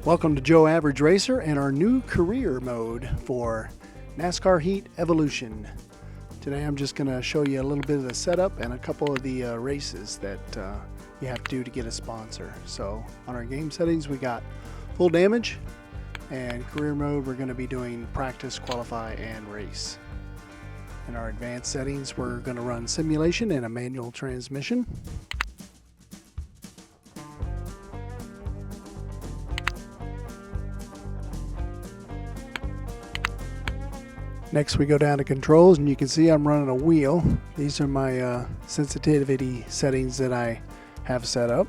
Welcome to Joe Average Racer and our new career mode for NASCAR Heat Evolution. Today I'm just going to show you a little bit of the setup and a couple of the races that you have to do to get a sponsor. So on our game settings we got full damage, and career mode we're going to be doing practice, qualify, and race. In our advanced settings we're going to run simulation and a manual transmission. Next we go down to controls, and you can see I'm running a wheel. These are my sensitivity settings that I have set up.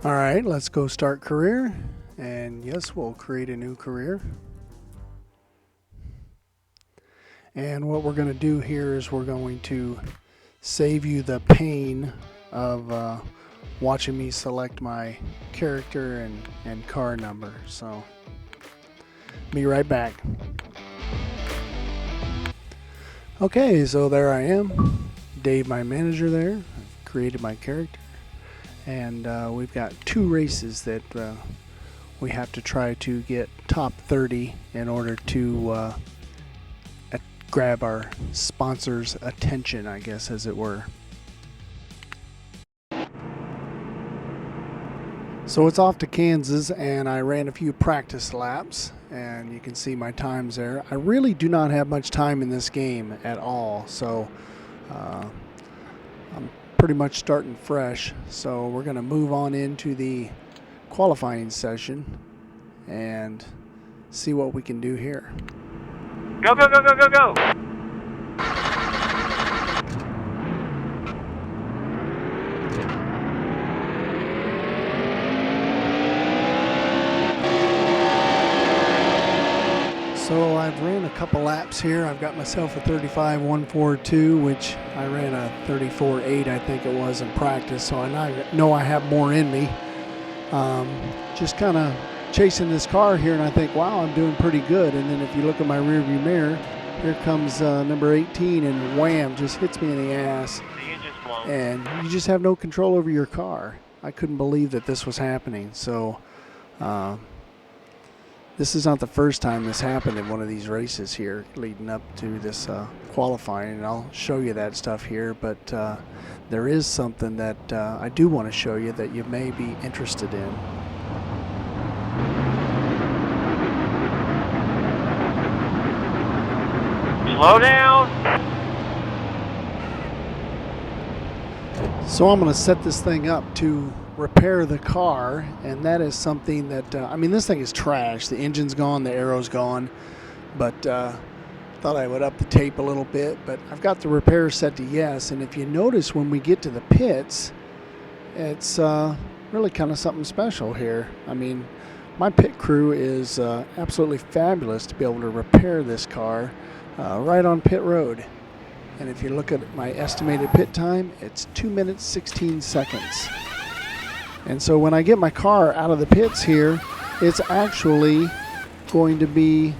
Alright, let's go start career, and yes, we'll create a new career. And what we're going to do here is we're going to save you the pain of watching me select my character and car number. So, be right back. Okay, so there I am. Dave, my manager there. I've created my character. And we've got two races that we have to try to get top 30 in order to grab our sponsor's attention, I guess, as it were. So it's off to Kansas, and I ran a few practice laps, and you can see my times there. I really do not have much time in this game at all, so I'm pretty much starting fresh. So we're going to move on into the qualifying session and see what we can do here. Go, go, go, go, go, go! So I've ran a couple laps here. I've got myself a 35.142, which I ran a 34.8, I think it was, in practice. So I know I have more in me. Just kind of chasing this car here, and I think, wow, I'm doing pretty good. And then if you look at my rearview mirror, here comes number 18, and wham, just hits me in the ass. The engine's blown. And you just have no control over your car. I couldn't believe that this was happening. So this is not the first time this happened in one of these races here leading up to this qualifying, and I'll show you that stuff here. But there is something that I do want to show you that you may be interested in. Slow down. So I'm going to set this thing up to repair the car, and that is something that, I mean, this thing is trash. The engine's gone, the aero's gone, but thought I would up the tape a little bit, but I've got the repair set to yes. And if you notice, when we get to the pits, it's really kind of something special here. I mean, my pit crew is absolutely fabulous to be able to repair this car right on pit road. And if you look at my estimated pit time, it's 2 minutes 16 seconds. And so when I get my car out of the pits here, it's actually going to be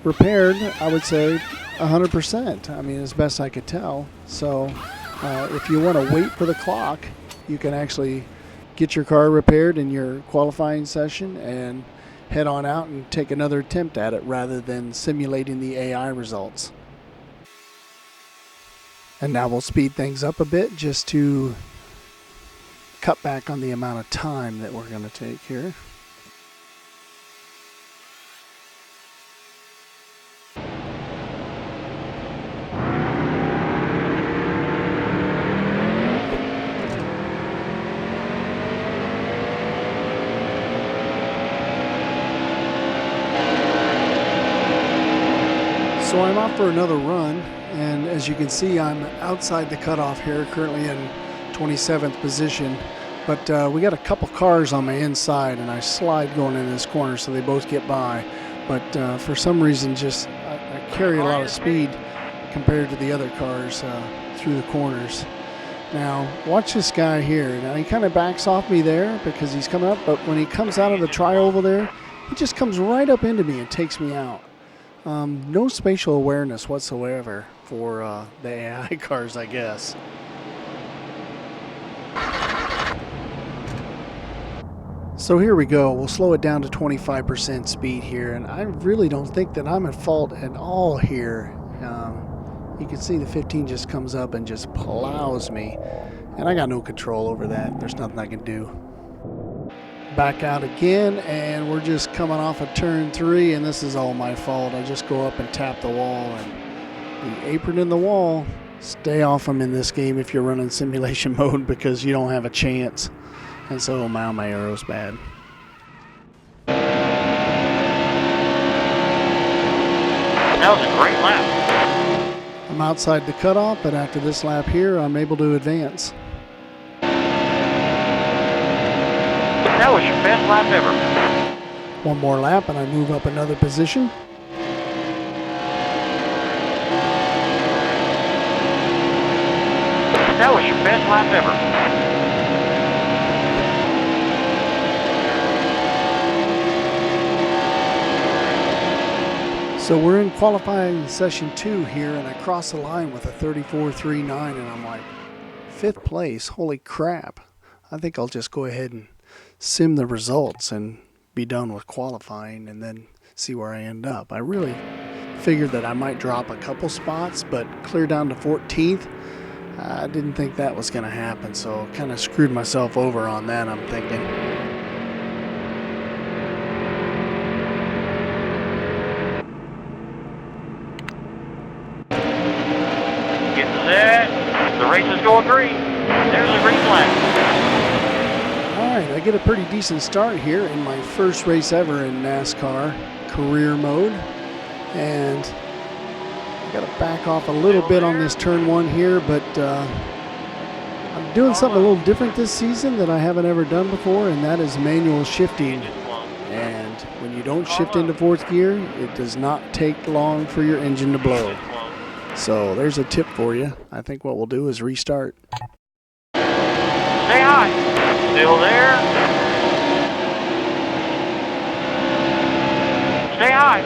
repaired, I would say 100%. I mean, as best I could tell. So if you want to wait for the clock, you can actually get your car repaired in your qualifying session and head on out and take another attempt at it rather than simulating the AI results. And now we'll speed things up a bit just to cut back on the amount of time that we're going to take here. So I'm off for another run, and as you can see, I'm outside the cutoff here, currently in 27th position. But we got a couple cars on my inside, and I slide going in this corner so they both get by. But for some reason, just I carry a lot of speed compared to the other cars through the corners. Now, watch this guy here. Now, he kind of backs off me there because he's coming up, but when he comes out of the tri-oval there, he just comes right up into me and takes me out. No spatial awareness whatsoever for the AI cars, I guess. So here we go. We'll slow it down to 25% speed here, and I really don't think that I'm at fault at all here. You can see the 15 just comes up and just plows me, and I got no control over that. There's nothing I can do. Back out again, and we're just coming off of turn 3, and this is all my fault. I just go up and tap the wall, and the apron in the wall. Stay off them in this game if you're running simulation mode, because you don't have a chance. And so my arrow's bad. That was a great lap. I'm outside the cutoff, but after this lap here, I'm able to advance. That was your best lap ever. One more lap, and I move up another position. That was your best lap ever. So we're in qualifying session 2 here, and I cross the line with a 34.39, and I'm like, 5th place, holy crap. I think I'll just go ahead and sim the results and be done with qualifying and then see where I end up. I really figured that I might drop a couple spots, but clear down to 14th, I didn't think that was going to happen, so kind of screwed myself over on that, I'm thinking. The race is going green. There's a green flag. All right, I get a pretty decent start here in my first race ever in NASCAR career mode. And I got to back off a little bit on this turn 1 here, but I'm doing something a little different this season that I haven't ever done before, and that is manual shifting. And when you don't shift into 4th gear, it does not take long for your engine to blow. So there's a tip for you. I think what we'll do is restart. Stay high. Still there. Stay high.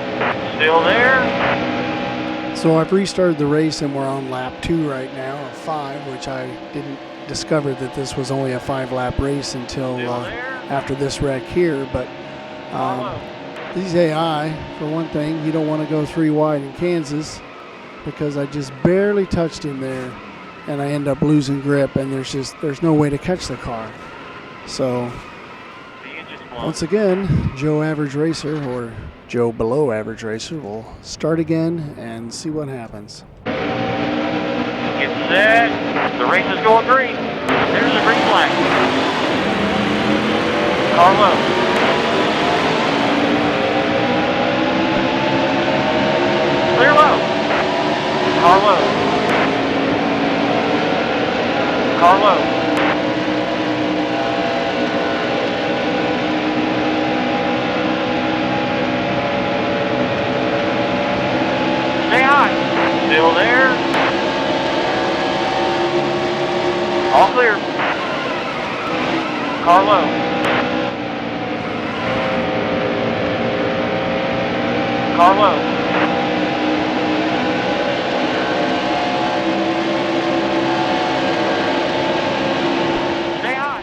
Still there. So I've restarted the race, and we're on lap 2 right now, or 5, which I didn't discover that this was only a 5-lap race until after this wreck here. But these AI, for one thing, you don't want to go 3 wide in Kansas, because I just barely touched him there, and I end up losing grip, and there's no way to catch the car. So once again, Joe Average Racer, or Joe Below Average Racer, will start again and see what happens. Get set. The race is going green. There's a green flag. Car low. Clear low. Car low. Car low. Stay high. Still there. All clear. Car low. Car low.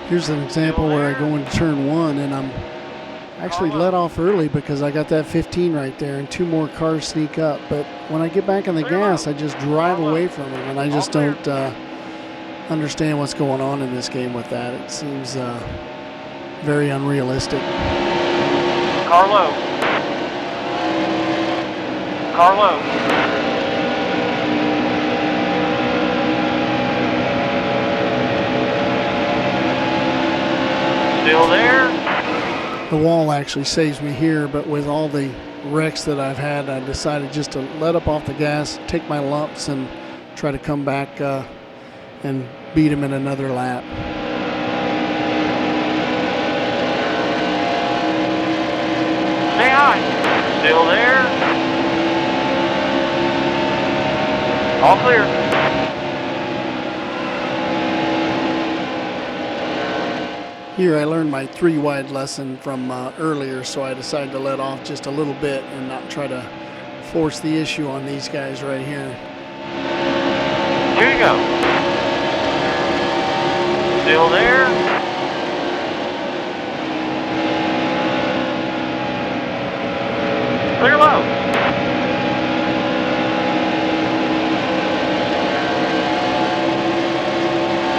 Here's an example where I go into turn 1, and I'm actually let off early because I got that 15 right there, and 2 more cars sneak up. But when I get back on the gas, I just drive away from them, and I just don't understand what's going on in this game with that. It seems very unrealistic. Car low. Car low. Still there. The wall actually saves me here, but with all the wrecks that I've had, I decided just to let up off the gas, take my lumps, and try to come back and beat him in another lap. Stay high. Still there. All clear. Here I learned my 3-wide lesson from earlier, so I decided to let off just a little bit and not try to force the issue on these guys right here. Here you go. Still there. Clear low.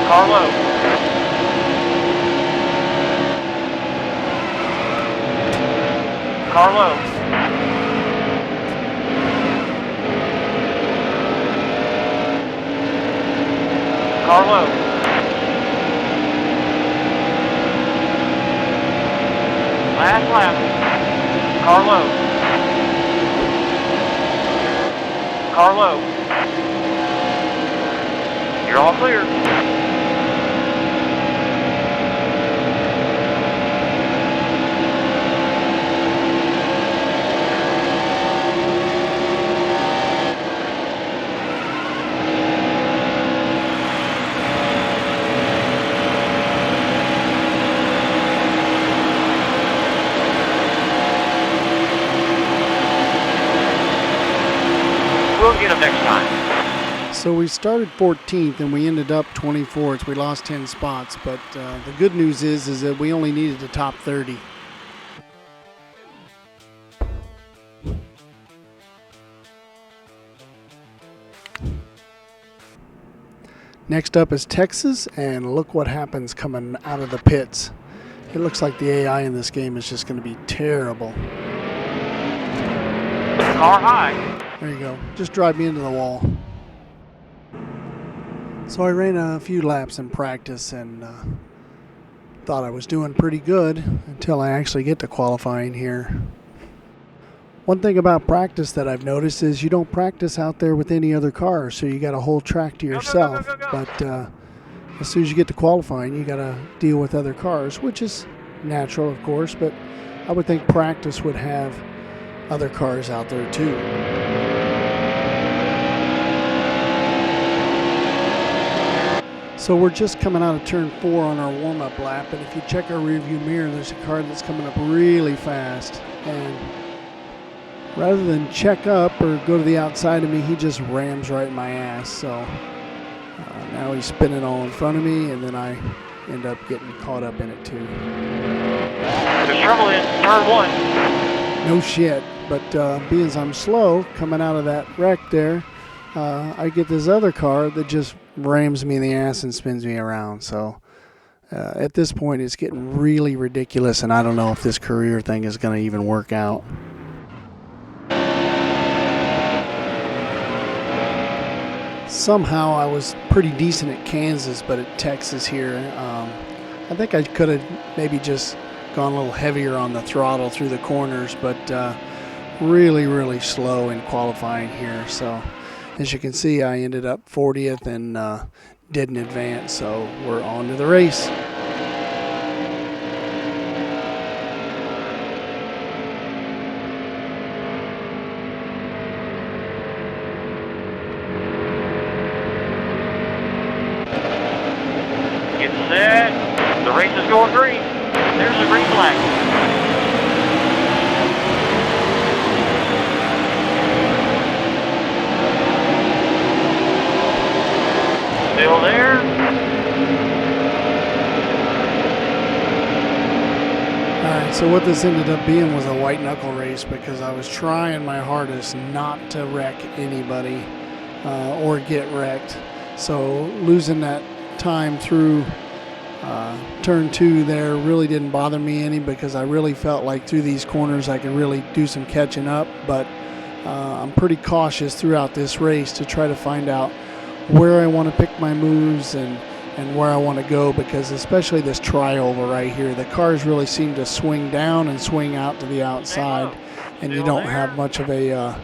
Car low. Car low. Car low. Last lap. Car low. Car low. You're all clear. We'll get them next time. So we started 14th and we ended up 24th. We lost 10 spots, but the good news is that we only needed the top 30. Next up is Texas, and look what happens coming out of the pits. It looks like the AI in this game is just going to be terrible. Car high. There you go. Just drive me into the wall. So I ran a few laps in practice and thought I was doing pretty good until I actually get to qualifying here. One thing about practice that I've noticed is you don't practice out there with any other cars, so you got a whole track to yourself. Go. But as soon as you get to qualifying, you got to deal with other cars, which is natural, of course, but I would think practice would have other cars out there too. So we're just coming out of turn 4 on our warm-up lap, and if you check our rearview mirror, there's a car that's coming up really fast, and rather than check up or go to the outside of me, he just rams right in my ass. So now he's spinning all in front of me, and then I end up getting caught up in it too. There's trouble in turn 1. No shit, but being as I'm slow coming out of that wreck there, I get this other car that just rams me in the ass and spins me around. So at this point, it's getting really ridiculous, and I don't know if this career thing is going to even work out. Somehow I was pretty decent at Kansas, but at Texas here, I think I could have maybe just gone a little heavier on the throttle through the corners, but really slow in qualifying here. So as you can see, I ended up 40th and didn't advance, so we're on to the race. Get set. The race is going green. There's the green flag. Still there. Alright, so what this ended up being was a white knuckle race because I was trying my hardest not to wreck anybody or get wrecked. So losing that time through turn 2 there really didn't bother me any because I really felt like through these corners I could really do some catching up, but I'm pretty cautious throughout this race to try to find out where I want to pick my moves and where I want to go, because especially this trioval right here, the cars really seem to swing down and swing out to the outside, and you don't have much of a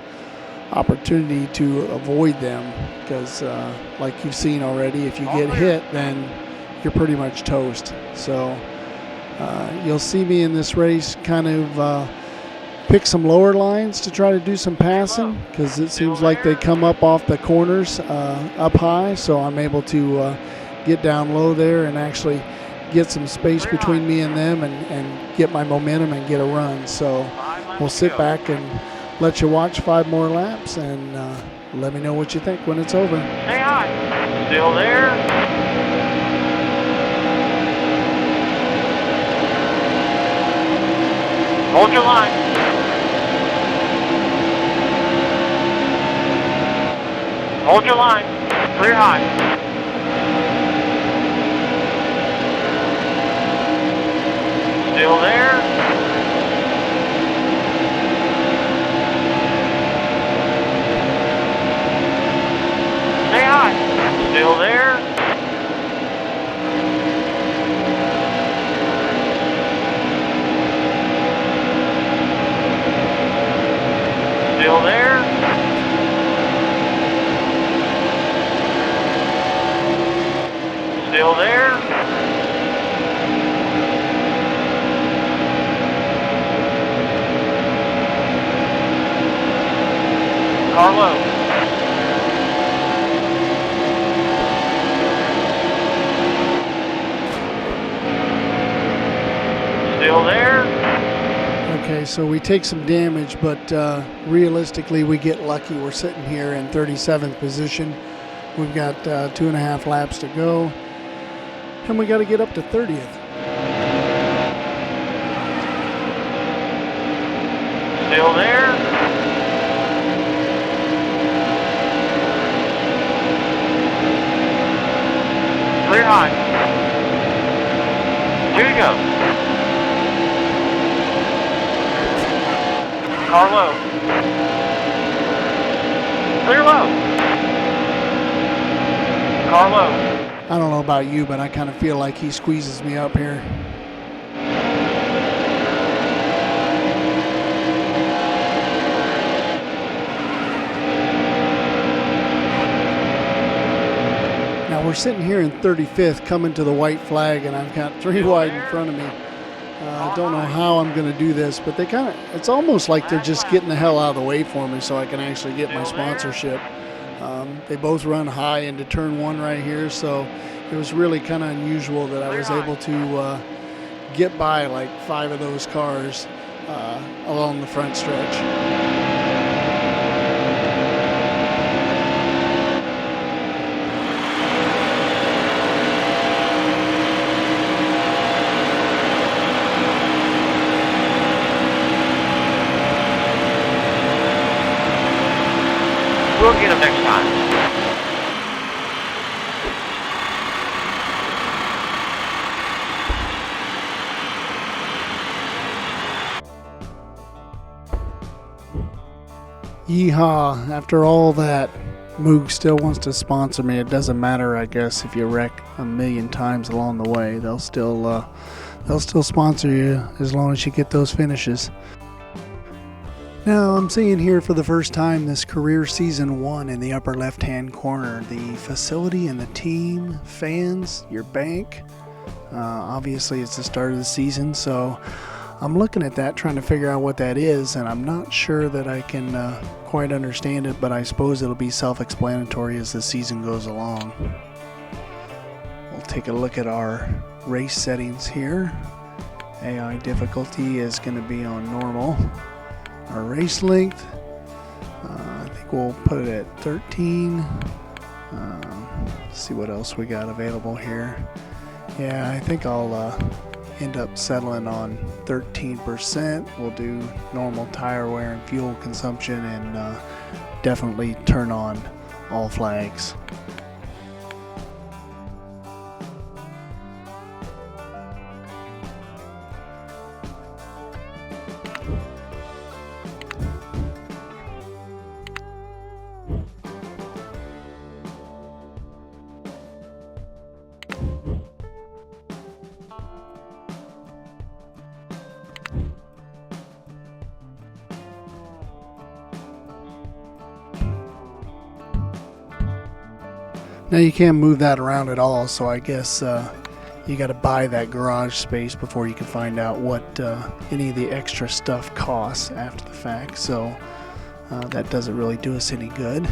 opportunity to avoid them because like you've seen already, if you get hit, then you're pretty much toast. So you'll see me in this race kind of pick some lower lines to try to do some passing because it seems like they come up off the corners up high, so I'm able to get down low there and actually get some space between me and them and get my momentum and get a run. So we'll sit back and let you watch 5 more laps and let me know what you think when it's over. Stay high. Still there. Hold your line. Hold your line. Clear high. Still there. Stay high. Still there. Still there. Still there. Carlo. Still there. Okay, so we take some damage, but realistically we get lucky. We're sitting here in 37th position. We've got 2.5 laps to go, and we got to get up to 30th. Still there. Clear high. Here you go. Carlo. Clear low. Carlo. I don't know about you, but I kind of feel like he squeezes me up here. Now we're sitting here in 35th, coming to the white flag, and I've got 3 wide in front of me. I don't know how I'm going to do this, but it's almost like they're just getting the hell out of the way for me so I can actually get my sponsorship. They both run high into turn 1 right here, so it was really kind of unusual that I was able to get by like 5 of those cars along the front stretch. We'll get him next time. Yeehaw, after all that, Moog still wants to sponsor me. It doesn't matter, I guess, if you wreck a million times along the way. They'll still sponsor you as long as you get those finishes. Now I'm seeing here for the first time this career season 1 in the upper left hand corner. The facility and the team, fans, your bank. Obviously it's the start of the season, so I'm looking at that trying to figure out what that is, and I'm not sure that I can quite understand it, but I suppose it'll be self-explanatory as the season goes along. We'll take a look at our race settings here. AI difficulty is going to be on normal. Our race length, I think we'll put it at 13. Let's see what else we got available here. Yeah, I think I'll end up settling on 13%. We'll do normal tire wear and fuel consumption, and definitely turn on all flags. Now you can't move that around at all, so I guess you got to buy that garage space before you can find out what any of the extra stuff costs after the fact. So that doesn't really do us any good.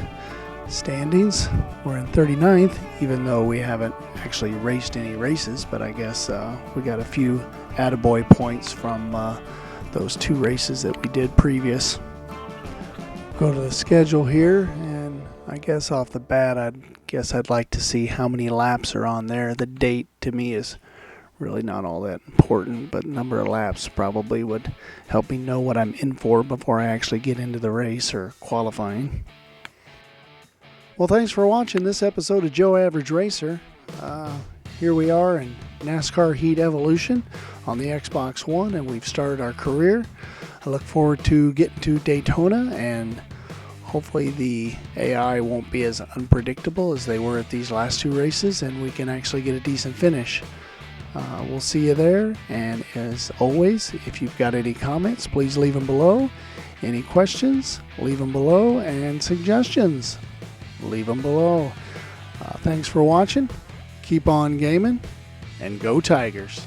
standings. We're in 39th, even though we haven't actually raced any races, but I guess we got a few attaboy points from those 2 races that we did previous. Go to the schedule here, and I guess off the bat I'd like to see how many laps are on there. The date to me is really not all that important, but number of laps probably would help me know what I'm in for before I actually get into the race or qualifying. Well, thanks for watching this episode of Joe Average Racer. Here we are in NASCAR Heat Evolution on the Xbox One, and we've started our career. I look forward to getting to Daytona, and hopefully the AI won't be as unpredictable as they were at these last 2 races, and we can actually get a decent finish. We'll see you there, and as always, if you've got any comments, please leave them below. Any questions, leave them below, and suggestions, leave them below. Thanks for watching. Keep on gaming, and go Tigers.